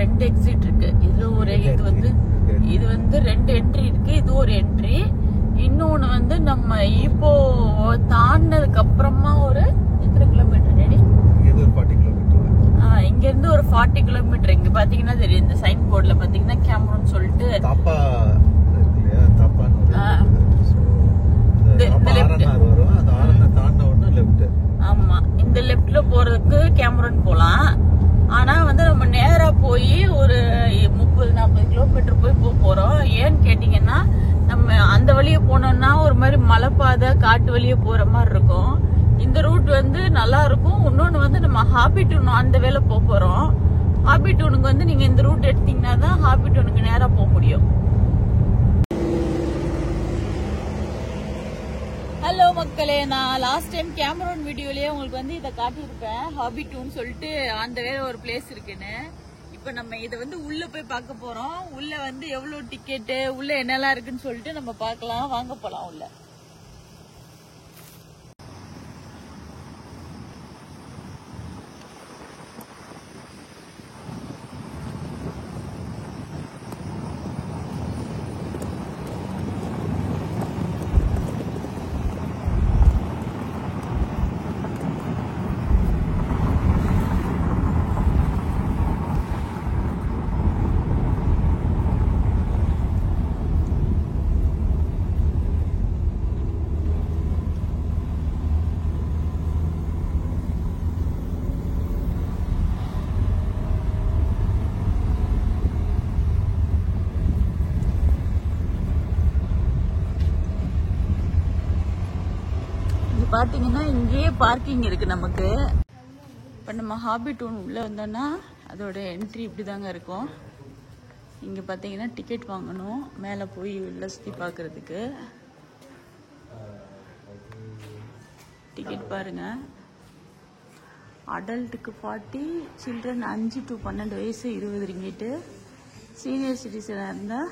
ரெண்டு எக்ஸிட் இருக்கு. இதுல ஒரு இது வந்து ரெண்டு என்ட்ரி இருக்கு. இது ஒரு என்ட்ரி. இன்னொன்னு வந்து நம்ம இப்போ தாண்டினதுக்கு அப்புறமா ஒரு எத்தனை கிலோமீட்டர் டேடி? இங்க இருந்து ஒரு 40 கிலோமீட்டர். இங்க பாத்தீங்கன்னா தெரியும், இந்த சைன் போர்ட்ல பாத்தீங்கன்னா கேமரோன்னு சொல்லிட்டு ஆமா, இந்த லெப்ட்ல போறதுக்கு கேமரோன் போலாம். ஆனா வந்து நம்ம நேரா போய் ஒரு 30-40 கிலோமீட்டர் போய் போறோம். ஏன்னு கேட்டீங்கன்னா, நம்ம அந்த வழிய போனோம்னா ஒரு மாதிரி மலைப்பாதை காட்டு வழிய போற மாதிரி இருக்கும். இந்த ரூட் வந்து நல்லா இருக்கும். இன்னொன்னு வந்து நம்ம ஹாபிடூன் அந்த வேலை போறோம். ஹாபிடூனுக்கு வந்து நீங்க இந்த ரூட் எடுத்தீங்கன்னா தான் ஹாபிடூனுக்கு நேரா போக முடியும். ஹலோ மக்களே, நான் லாஸ்ட் டைம் கேமரோன் வீடியோலயே உங்களுக்கு வந்து இதை காட்டியிருப்பேன். ஹாபிடூன் சொல்லிட்டு அந்த வேற ஒரு பிளேஸ் இருக்குன்னு. இப்ப நம்ம இதை வந்து உள்ள போய் பார்க்க போறோம். உள்ள வந்து எவ்வளவு டிக்கெட்டு, உள்ள என்னெல்லாம் இருக்குன்னு சொல்லிட்டு நம்ம பார்க்கலாம். வாங்க போலாம் உள்ள. பாத்தீங்கன்னா இங்கேயே பார்க்கிங் இருக்கு நமக்கு. இப்ப நம்ம ஹாபிடூன் உள்ள வந்தோம்னா அதோட என்ட்ரி இப்படிதாங்க இருக்கும். இங்க பாத்தீங்கன்னா டிக்கெட் வாங்கணும் மேல போய் உள்ள சுத்தி பாக்குறதுக்கு. டிக்கெட் பாருங்க, அடல்ட்டுக்கு 40, சில்ட்ரன் 5 to 12 வயசு 20 ரிங்கிட்டு, சீனியர் சிட்டிசனா இருந்தா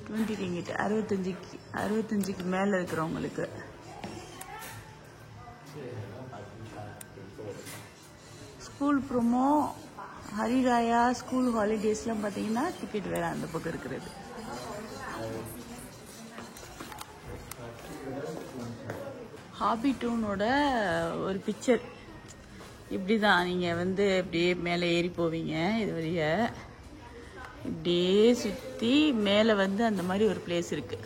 20 ரிங்கிட், 65க்கு மேல இருக்கிறவங்களுக்கு. ஸ்கூல் ப்ரோமோ, ஹரிராயா, ஸ்கூல் ஹாலிடேஸ்லாம் பார்த்தீங்கன்னா டிக்கெட் வேற அந்த பக்கம் இருக்கிறது. ஹாபிடூனோட ஒரு பிக்சர் இப்படிதான். நீங்க வந்து அப்படியே மேலே ஏறி போவீங்க. இது வழிய இப்படியே சுற்றி மேலே வந்து அந்த மாதிரி ஒரு பிளேஸ் இருக்கு.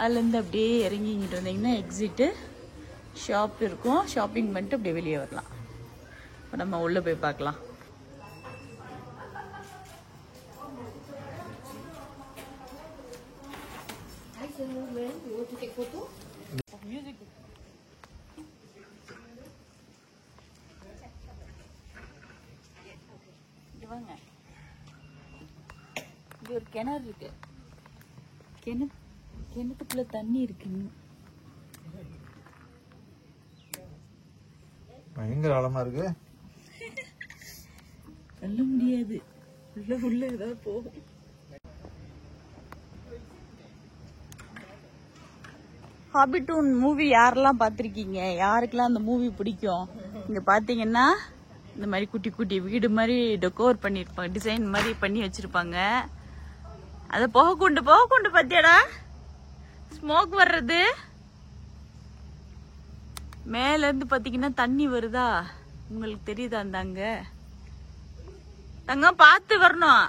அதுலேருந்து அப்படியே இறங்கிக்கிட்டு வந்தீங்கன்னா எக்ஸிட்டு ஷாப் இருக்கும். ஷாப்பிங் பண்ணிட்டு அப்படியே வெளியே வரலாம். இப்போ நம்ம உள்ளே போய் பார்க்கலாம். வாங்க, இது ஒரு கிணறு இருக்கு. கிணத்துக்குள்ள தண்ணி இருக்கு. பயங்கர ஆழமா இருக்கு. சொல்ல முடியாது, உள்ள ஏதாவது போகும். ஹாபிடூன் மூவி யாரெல்லாம் பார்த்திருக்கீங்க, யாருக்கெல்லாம் அந்த மூவி பிடிக்கும்? இங்க பாத்தீங்கன்னா இந்த மாதிரி குட்டி குட்டி வீடு மாதிரி டெக்கோர் பண்ணிருப்பாங்க, டிசைன் மாதிரி பண்ணி வச்சிருப்பாங்க. அத போக கொண்டு பாத்தியாடா ஸ்மோக் வர்றது. மேல இருந்து பாத்தீங்கன்னா தண்ணி வருதா, உங்களுக்கு தெரியுதா? அந்தாங்க தங்க பார்த்து வரணும்.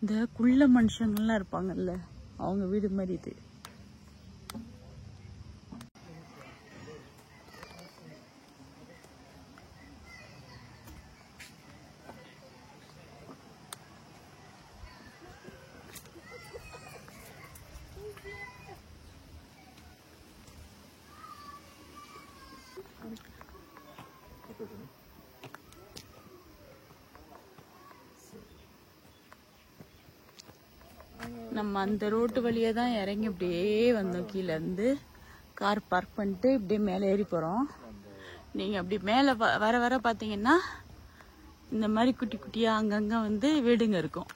இந்த குள்ள மனுஷங்கள்லாம் இருப்பாங்கல்ல, அவங்க வீடு மாதிரி இது. நம்ம அந்த ரோட்டு வழியா தான் இறங்கி அப்படியே வந்தோம். கீழே இருந்து கார் பார்க் பண்ணிட்டு இப்படியே மேலே ஏறி போறோம். நீங்க அப்படி மேலே வர வர பாத்தீங்கன்னா இந்த மாதிரி குட்டி குட்டியா அங்கங்க வந்து வீடுங்க இருக்கும்.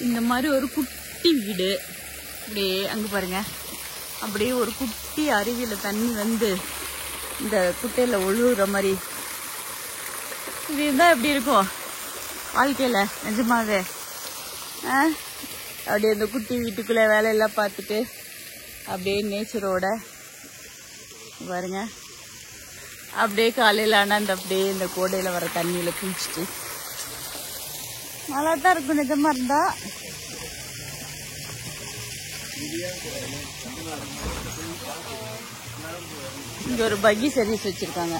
இந்த மாதிரி ஒரு குட்டி வீடு அப்படியே அங்க பாருங்க, அப்படியே ஒரு குட்டி அருவியில தண்ணி வந்து இந்த குட்டையில ஒழுகுற மாதிரி இது இருந்தா எப்படி இருக்கும் வாழ்க்கையில நிஜமாவே. அப்படியே இந்த குட்டி வீட்டுக்குள்ள வேலையெல்லாம் பார்த்துட்டு அப்படியே நேச்சரோட பாருங்க, அப்படியே காலையில ஆனா அந்த அப்படியே இந்த கோடையில வர தண்ணியில குளிச்சுட்டு நல்லா தான் இருக்கும் நிஜமா இருந்தா. இங்க ஒரு பக்கி சர்வீஸ் வச்சிருக்காங்க.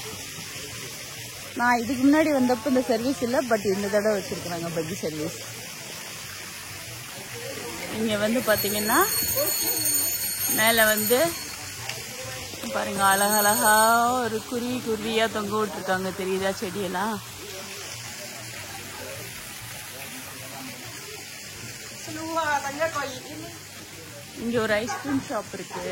நான் இதுக்கு முன்னாடி வந்தப்ப இந்த சர்வீஸ் இல்ல, பட் இந்த தடவை வச்சிருக்காங்க பக்கி சர்வீஸ். இங்க வந்து பாத்தீங்கன்னா மேல வந்து பாருங்க அழகழகா ஒரு குருவி குருவியா தொங்க விட்டுருக்காங்க, தெரியுதா செடியெல்லாம். இங்க ஒரு ஐஸ்கிரீம் ஷாப் இருக்கு.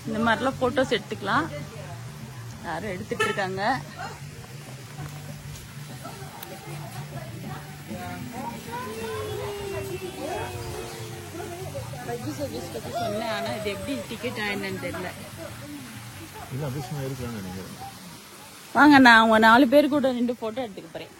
இந்த மாதிரிலாம் போட்டோஸ் எடுத்துக்கலாம். யாரும் எடுத்துட்டு இருக்காங்க. பக்கி சர்வீஸ் பத்தி சொன்னேன், ஆனா இது எப்படி டிக்கெட் ஆயிடுன்னு தெரியல. வாங்க, நான் அவங்க 4 பேர் கூட 2 போட்டோ எடுத்துக்க போறேன்.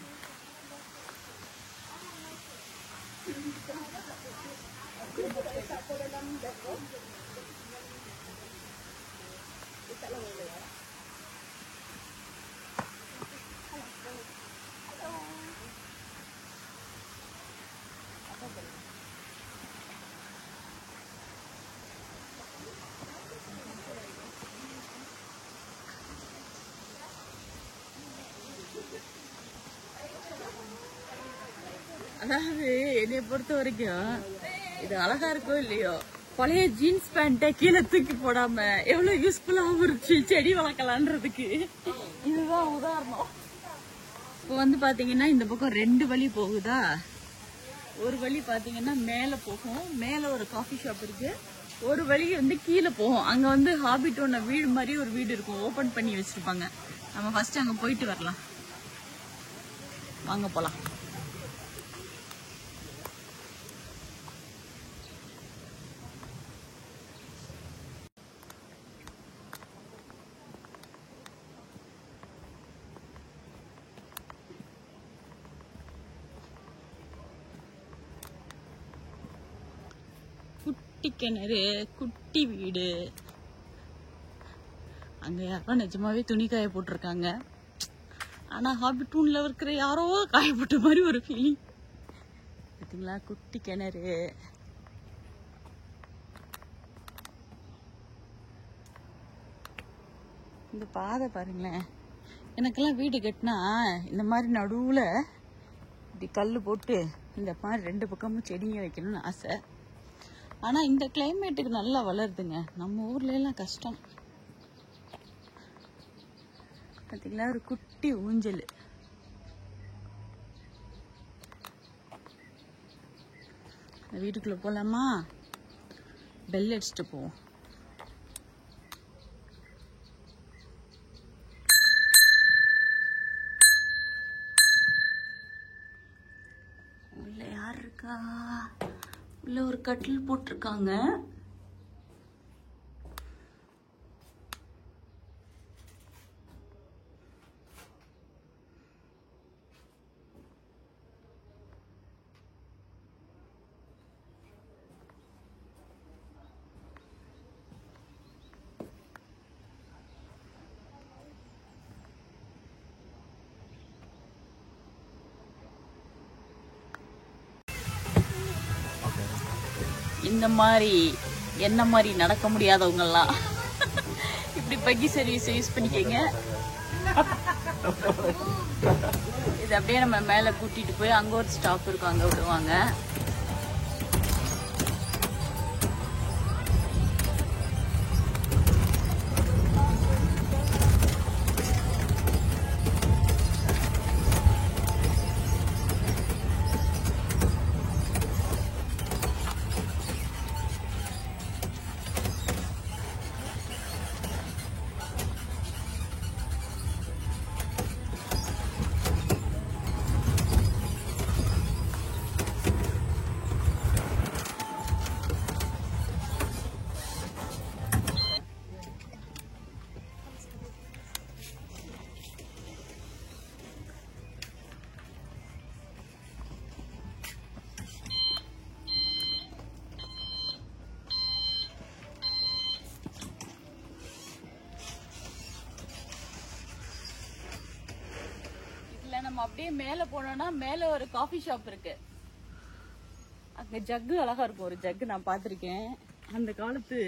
அதாவது என்னைய பொறுத்த வரைக்கும் இது அழகா இருக்கோ இல்லையோ, பழைய ஜீன்ஸ் பேண்ட்டை கீழே தூக்கி போடாம எவ்வளவு யூஸ்ஃபுல்லாகவும் இருந்துச்சு செடி வளர்க்கலான்றதுக்கு. இதுதான் உதாரணம். இப்போ வந்து பாத்தீங்கன்னா இந்த பக்கம் 2 வழி போகுதா. ஒரு வழி பாத்தீங்கன்னா மேல போகும், மேல ஒரு காஃபி ஷாப் இருக்கு. ஒரு வழி வந்து கீழே போகும், அங்க வந்து ஹாபிட்டோட வீடு மாதிரி ஒரு வீடு இருக்கும், ஓபன் பண்ணி வச்சிருப்பாங்க. நம்ம ஃபர்ஸ்ட் அங்க போயிட்டு வரலாம். வாங்க போலாம். குட்டி கிணறு, குட்டி வீடு. அங்க யாரோ நிஜமாவே துணி காய போட்டிருக்காங்க. ஆனா ஹாபிட்டூன்ல இருக்கிற யாரோ காய போட்ட மாதிரி ஒரு ஃபீலிங். பாத்தீங்களா, குட்டி கிணறு. இந்த பாதை பாருங்களேன். எனக்கெல்லாம் வீடு கட்டினா இந்த மாதிரி நடுவுல இப்படி கல் போட்டு இந்த மாதிரி 2 பக்கமும் செடிங்க வைக்கணும்னு ஆசை. ஆனா இந்த கிளைமேட்டுக்கு நல்லா வளருதுங்க. நம்ம ஊர்ல எல்லாம் கஷ்டம். பாத்தீங்களா, ஒரு குட்டி ஊஞ்சல். வீட்டுக்குள்ள போலாமா? பெல் அடிச்சுட்டு போவோம். உள்ள யார் இருக்கா? உள்ள ஒரு கட்டில் போட்டிருக்காங்க. இந்த மாதிரி என்ன மாதிரி நடக்க முடியாதவங்கெல்லாம் இப்படி பக்கி சர்வீஸ் யூஸ் பண்ணிக்கங்க. இது அப்படியே நம்ம மேலே கூட்டிட்டு போய் அங்கே ஒரு ஸ்டாப் இருக்கும், அங்கே விடுவாங்க. நம்ம அப்படியே மேல போனோம்னா மேல ஒரு காஃபி ஷாப் இருக்கு. அங்க ஜக்கு அழகா இருக்கும். ஒரு ஜக்கு நான் பாத்திருக்கேன். அந்த காலத்து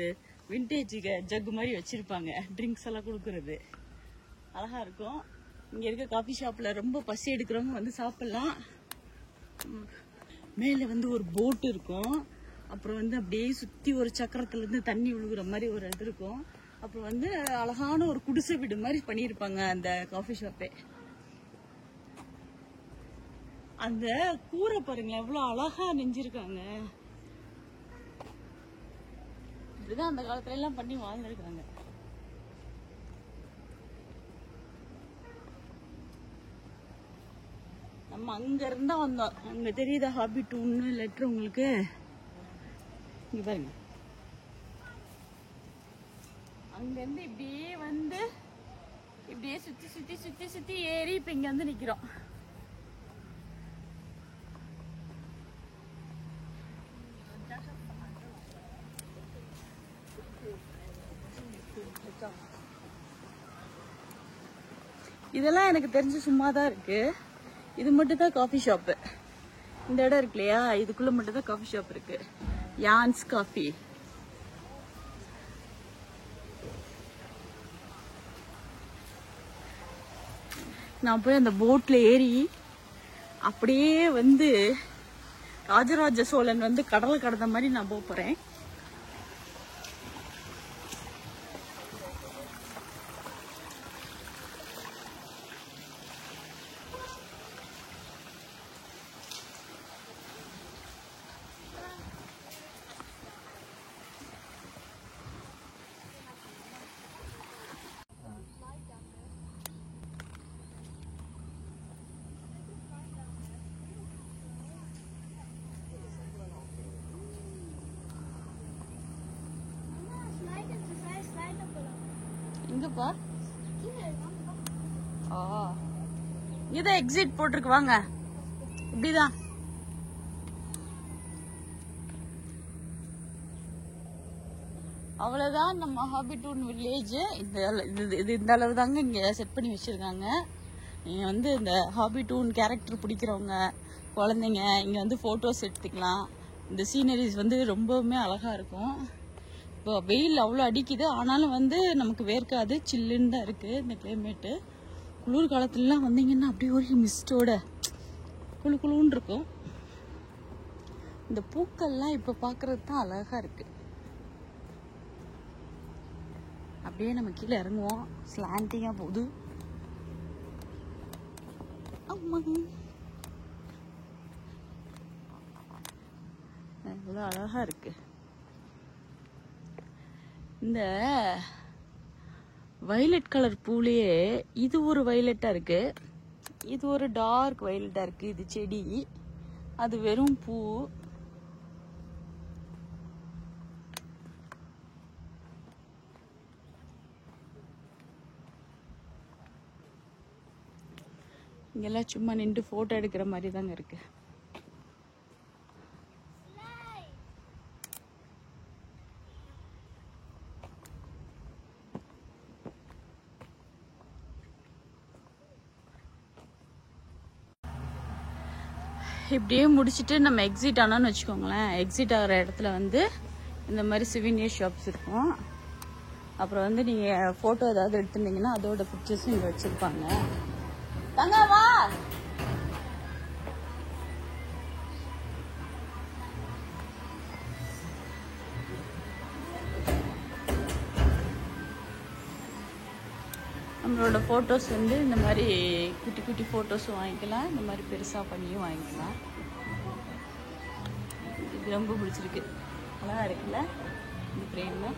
விண்டேஜ் ஜக்கு மாதிரி வச்சிருப்பாங்க, ட்ரிங்க்ஸ் எல்லாம் கொடுக்கறது. அழகா இருக்கும். இங்க இருக்க காஃபி ஷாப்ல ரொம்ப பசி எடுக்கிறவங்க வந்து சாப்பிடலாம். மேல வந்து ஒரு போட் இருக்கும். அப்புறம் வந்து அப்படியே சுத்தி ஒரு சக்கரத்துல இருந்து தண்ணி விழுகுற மாதிரி ஒரு இது இருக்கும். அப்புறம் வந்து அழகான ஒரு குடிசை வீடு மாதிரி பண்ணிருப்பாங்க அந்த காஃபி ஷாப்பே. அந்த கூரை பாருங்களேன், எவ்வளவு அழகா நெஞ்சிருக்காங்க. இப்படிதான் அந்த காலத்துல எல்லாம் பண்ணி வாழ்ந்துருக்காங்க. நம்ம அங்க இருந்தா வந்தோம். அங்க தெரியுதா ஹாபி டூன்னு லெட்டர் உங்களுக்கு? இங்க பாருங்க. அங்க இருந்து இப்படியே வந்து இப்படியே சுத்தி சுத்தி சுத்தி சுத்தி ஏறி இப்ப இங்க வந்து நிக்கிறோம். இதெல்லாம் எனக்கு தெரிஞ்சு சும்மாதான் இருக்கு. இது மட்டும் தான் காஃபி ஷாப்பு. இந்த இடம் இருக்கு இல்லையா, இதுக்குள்ள மட்டும் தான் காஃபி ஷாப் இருக்கு. Yarns coffee. நான் போய் அந்த போட்ல ஏறி அப்படியே வந்து ராஜராஜ சோழன் வந்து கடல் கடந்த மாதிரி நான் போறேன். எங்கப்பா? இதான் எக்ஸிட் போட்டிருக்கு, வாங்க. இப்படிதான். அவ்வளவுதான் நம்ம ஹாபி டூன் வில்லேஜ். இந்த அளவு தாங்க இங்க செட் பண்ணி வச்சிருக்காங்க. நீங்க வந்து இந்த ஹாபி டூன் கேரக்டர் பிடிக்கிறவங்க குழந்தைங்க இங்க வந்து போட்டோஸ் எடுத்துக்கலாம். இந்த சீனரிஸ் வந்து ரொம்பவுமே அழகா இருக்கும். இப்போ வெயில் அவ்வளோ அடிக்குது, ஆனாலும் வந்து நமக்கு வேர்க்காது, சில்லுன்னு தான் இருக்கு இந்த கிளைமேட்டு. குளிர் காலத்துலலாம் வந்தீங்கன்னா அப்படியே ஒரு மிஸ்டோட குழு குழுன்னு இருக்கும். இந்த பூக்கள்லாம் இப்போ பார்க்கறது தான் அழகா இருக்கு. அப்படியே நம்ம கீழே இறங்குவோம். ஸ்லாண்டிங்கா போகுது. எவ்வளோ அழகா இருக்கு. இந்த வயலட் கலர் பூலையே இது ஒரு வயலட்டா இருக்கு, இது ஒரு டார்க் வயலட்டா இருக்கு. இது செடி, அது வெறும் பூ. இங்கெல்லாம் சும்மா நின்று போட்டோ எடுக்கிற மாதிரி தாங்க இருக்கு. இப்படியே முடிச்சுட்டு நம்ம எக்ஸிட் ஆனோன்னு வச்சுக்கோங்களேன். எக்ஸிட் ஆகிற இடத்துல வந்து இந்த மாதிரி சிவினியர் ஷாப்ஸ் இருக்கும். அப்புறம் வந்து நீங்கள் ஃபோட்டோ ஏதாவது எடுத்துருந்தீங்கன்னா அதோட பிக்சர்ஸும் இங்கே வச்சுருப்பாங்க. தங்கவா நம்மளோட ஃபோட்டோஸ் வந்து இந்த மாதிரி குட்டி குட்டி ஃபோட்டோஸும் வாங்கிக்கலாம், இந்த மாதிரி பெருசாக பண்ணியும் வாங்கிக்கலாம். இது ரொம்ப பிடிச்சிருக்கு, அழகாக இருக்குல்ல இந்த ஃப்ரேமு.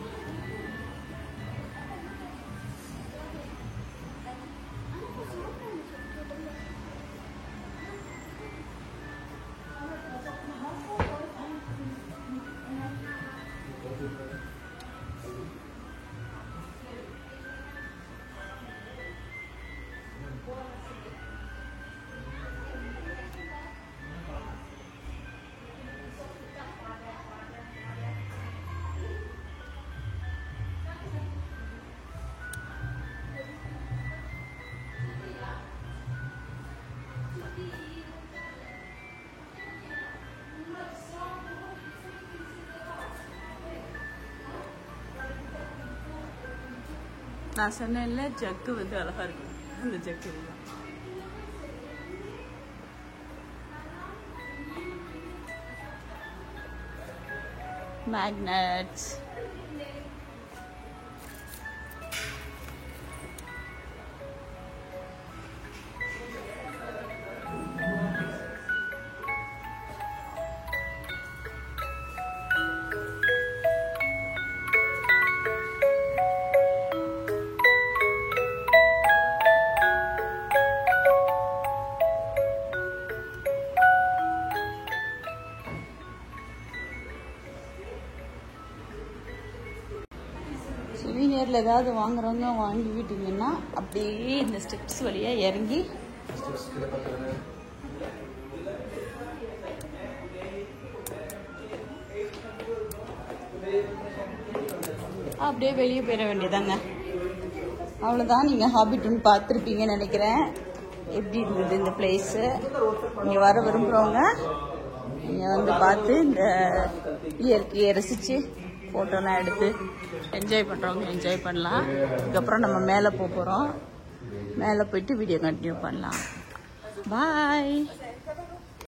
நான் சொன்னேன்ல ஜக்கு வந்து அழகா இருக்கு, அந்த ஜக்கு மேக்னட்ஸ். சிவினியரில் ஏதாவது வாங்குறவங்க வாங்கிக்கிட்டீங்கன்னா அப்படியே இந்த ஸ்டெப்ஸ் வழியாக இறங்கி அப்படியே வெளியே போயிட வேண்டியதாங்க. அவ்வளோதான். நீங்கள் ஹாபிட் ஒன்று பார்த்துருப்பீங்கன்னு நினைக்கிறேன். எப்படி இருந்தது இந்த பிளேஸு? இங்கே வர விரும்புகிறவங்க நீங்கள் வந்து பார்த்து இந்த இயற்கையை ரசித்து ஃபோட்டோலாம் எடுத்து என்ஜாய் பண்ணுறவங்க என்ஜாய் பண்ணலாம். இதுக்கப்புறம் நம்ம மேலே போகிறோம். மேலே போயிட்டு வீடியோ கண்டினியூ பண்ணலாம். பாய்.